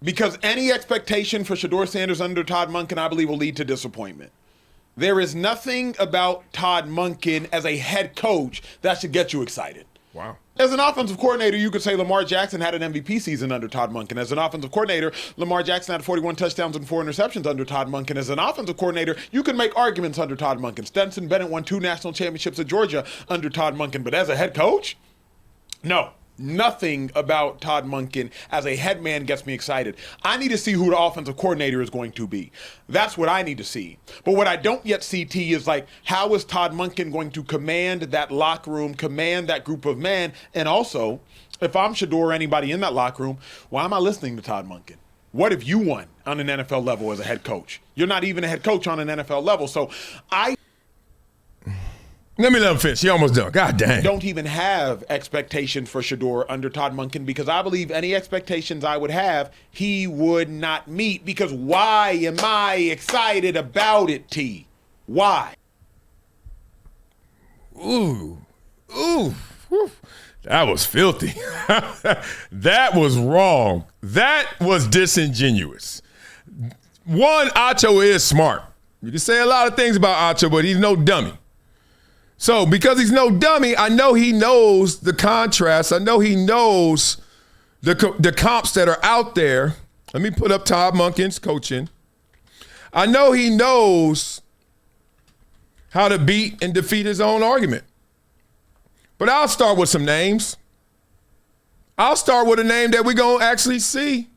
Because any expectation for Shedeur Sanders under Todd Monken, I believe, will lead to disappointment. There is nothing about Todd Monken as a head coach that should get you excited. Wow. As an offensive coordinator, you could say Lamar Jackson had an MVP season under Todd Monken. As an offensive coordinator, Lamar Jackson had 41 touchdowns and 4 interceptions under Todd Monken. As an offensive coordinator, you can make arguments under Todd Monken. Stetson Bennett won 2 national championships at Georgia under Todd Monken. But as a head coach, no. Nothing about Todd Monken as a head man gets me excited. I need to see who the offensive coordinator is going to be. That's what I need to see. But what I don't yet see, T, is like, how is Todd Monken going to command that locker room, command that group of men? And also, if I'm Shedeur or anybody in that locker room, why am I listening to Todd Monken? What have you won on an NFL level as a head coach? You're not even a head coach on an NFL level. So Let me let him finish. He almost done. God dang. Don't even have expectations for Shedeur under Todd Monken, because I believe any expectations I would have, he would not meet. Because why am I excited about it, T? Why? Ooh. Whew. That was filthy. That was wrong. That was disingenuous. One, Acho is smart. You can say a lot of things about Acho, but he's no dummy. So because he's no dummy, I know he knows the contrast. I know he knows the comps that are out there. Let me put up Todd Monken's coaching. I know he knows how to beat and defeat his own argument. But I'll start with some names. I'll start with a name that we're going to actually see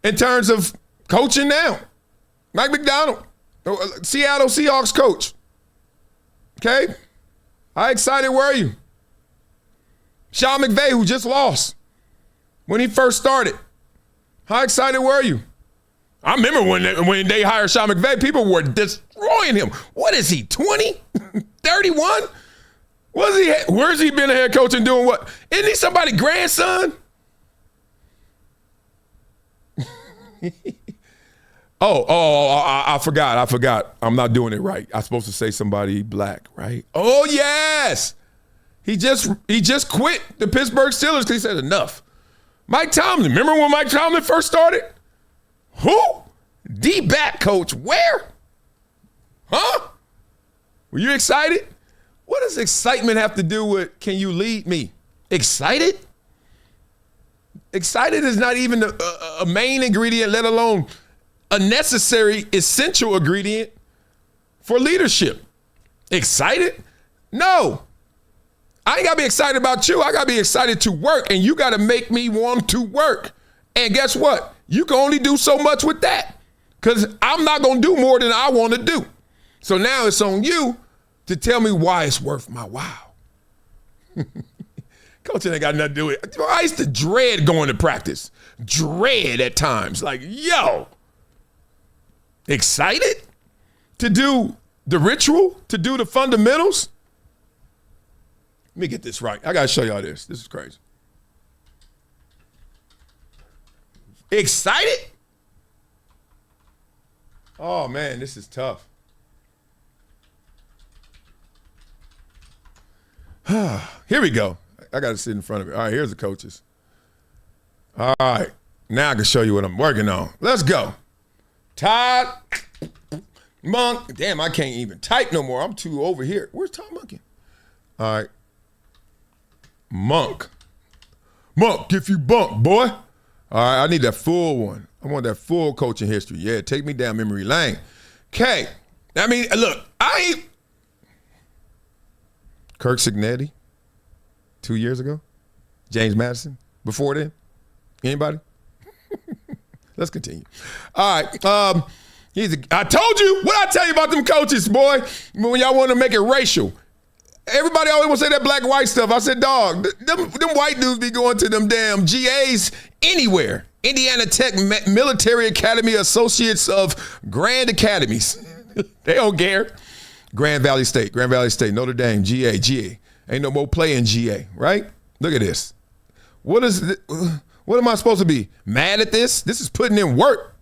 in terms of coaching now. Mike McDonald. Seattle Seahawks coach. Okay? How excited were you? Sean McVay, who just lost when he first started. How excited were you? I remember when they hired Sean McVay, people were destroying him. What is he, 20? 31? Where's he been a head coach and doing what? Isn't he somebody's grandson? I forgot. I'm not doing it right. I'm supposed to say somebody black, right? Oh, yes. He just quit the Pittsburgh Steelers because he said enough. Mike Tomlin. Remember when Mike Tomlin first started? Who? D-back coach. Where? Huh? Were you excited? What does excitement have to do with can you lead me? Excited? Excited is not even a main ingredient, let alone a necessary, essential ingredient for leadership. Excited? No. I ain't got to be excited about you. I got to be excited to work, and you got to make me want to work. And guess what? You can only do so much with that because I'm not going to do more than I want to do. So now it's on you to tell me why it's worth my while. Coaching ain't got nothing to do with it. I used to dread going to practice. Dread at times. Like, yo. Excited to do the ritual, to do the fundamentals? Let me get this right. I got to show y'all this. This is crazy. Excited? Oh, man, this is tough. Here we go. I got to sit in front of it. All right, here's the coaches. All right, now I can show you what I'm working on. Let's go. Todd, Monk. Damn, I can't even type no more. I'm too over here. Where's Todd Monken? All right. Monk, if you bunk, boy. All right, I need that full one. I want that full coaching history. Yeah, take me down memory lane. Okay. I mean, look, I ain't. Kirk Signetti, 2 years ago. James Madison, before then. Anybody? Let's continue. All right. I told you. What I tell you about them coaches, boy? When y'all want to make it racial. Everybody always want to say that black and white stuff. I said, dog, them white dudes be going to them damn GAs anywhere. Indiana Tech Military Academy Associates of Grand Academies. They don't care. Grand Valley State, Notre Dame, GA. Ain't no more play in GA, right? Look at this. What am I supposed to be? Mad at this? This is putting in work.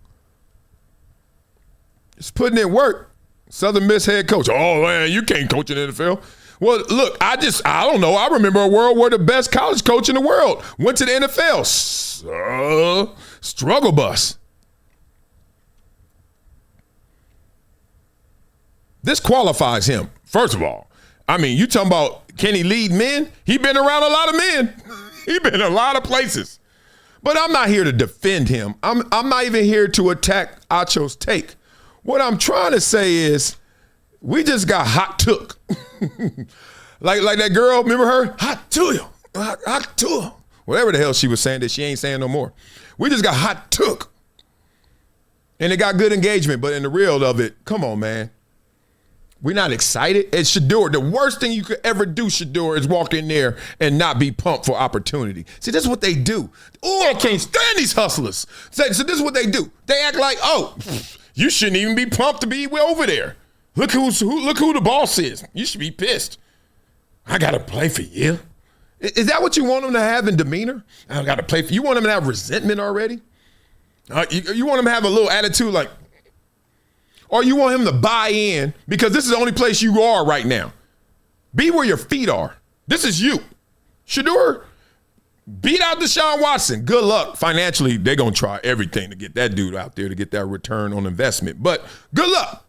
It's putting in work. Southern Miss head coach. Oh, man, you can't coach in the NFL. Well, look, I don't know. I remember a world where the best college coach in the world went to the NFL. Struggle bus. This qualifies him, first of all. I mean, you talking about can he lead men? He been around a lot of men. He been a lot of places. But I'm not here to defend him. I'm not even here to attack Acho's take. What I'm trying to say is we just got hot took. like that girl, remember her? Hot to you. Hot to you. Whatever the hell she was saying that she ain't saying no more. We just got hot took. And it got good engagement, but in the real of it, come on, man. We're not excited. It's Shedeur. The worst thing you could ever do, Shedeur, is walk in there and not be pumped for opportunity. See, this is what they do. Oh, I can't stand these hustlers. So this is what they do. They act like, oh, you shouldn't even be pumped to be over there. Look who the boss is. You should be pissed. I got to play for you. Is that what you want them to have in demeanor? I got to play for you. You want them to have resentment already? You want them to have a little attitude like, or you want him to buy in because this is the only place you are right now. Be where your feet are. This is you. Shedeur, beat out Deshaun Watson. Good luck. Financially, they're going to try everything to get that dude out there to get that return on investment. But good luck.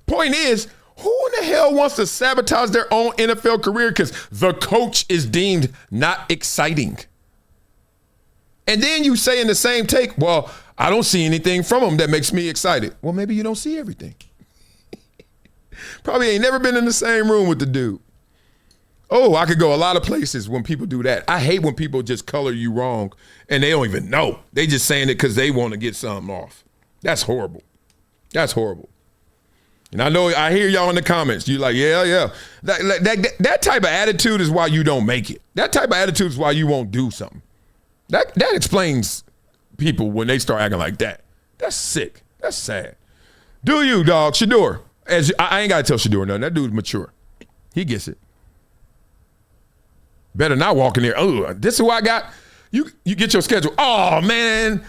Point is, who in the hell wants to sabotage their own NFL career because the coach is deemed not exciting? And then you say in the same take, well, I don't see anything from him that makes me excited. Well, maybe you don't see everything. Probably ain't never been in the same room with the dude. Oh, I could go a lot of places when people do that. I hate when people just color you wrong and they don't even know. They just saying it because they want to get something off. That's horrible. That's horrible. And I hear y'all in the comments. You like, yeah. That type of attitude is why you don't make it. That type of attitude is why you won't do something. That explains people when they start acting like that. That's sick. That's sad. Do you, dog? Shedeur. I ain't got to tell Shedeur nothing. That dude's mature. He gets it. Better not walk in there. Oh, this is what I got. You get your schedule. Oh, man.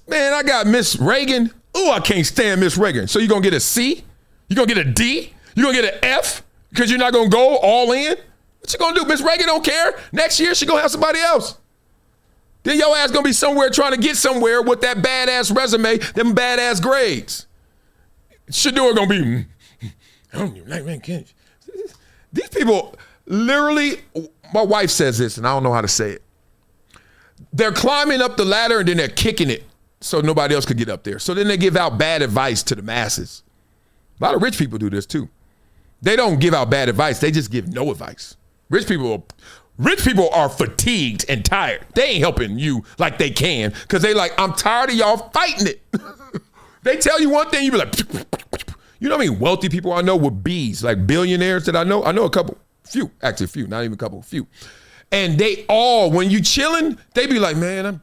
Man, I got Miss Reagan. Oh, I can't stand Miss Reagan. So you going to get a C? You going to get a D? You going to get an F? Because you're not going to go all in? What you going to do? Miss Reagan don't care. Next year, she going to have somebody else. Then your ass gonna be somewhere trying to get somewhere with that badass resume, them badass grades. Shedeur gonna be, I don't even like, man, can't. These people literally, my wife says this and I don't know how to say it. They're climbing up the ladder and then they're kicking it so nobody else could get up there. So then they give out bad advice to the masses. A lot of rich people do this too. They don't give out bad advice, they just give no advice. Rich people are fatigued and tired. They ain't helping you like they can because they like, I'm tired of y'all fighting it. They tell you one thing, you be like, you know what I mean? Wealthy people I know with B's, like billionaires that I know a couple, few, not even a couple, few. And they all, when you chilling, they be like, man,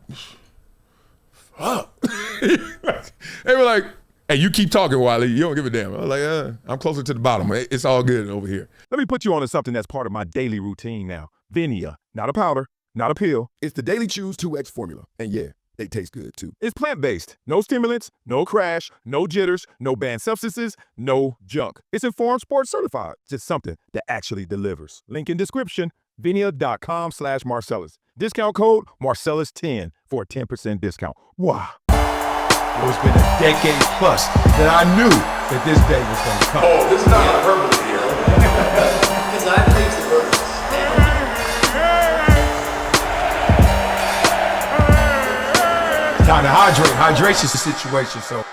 fuck. They were like, hey, you keep talking, Wiley. You don't give a damn. I was like, I'm closer to the bottom. It's all good over here. Let me put you on to something that's part of my daily routine now. VINIA, not a powder, not a pill. It's the Daily Chews 2X formula. And yeah, they taste good too. It's plant-based. No stimulants, no crash, no jitters, no banned substances, no junk. It's Informed Sports certified. Just something that actually delivers. Link in description, vinia.com/Marcellus. Discount code Marcellus10 for a 10% discount. Wow. It's been a decade plus that I knew that this day was going to come. Oh, this is not hyperbole here. Because I believe it's the purpose. Time to hydrate. Hydration's the situation, so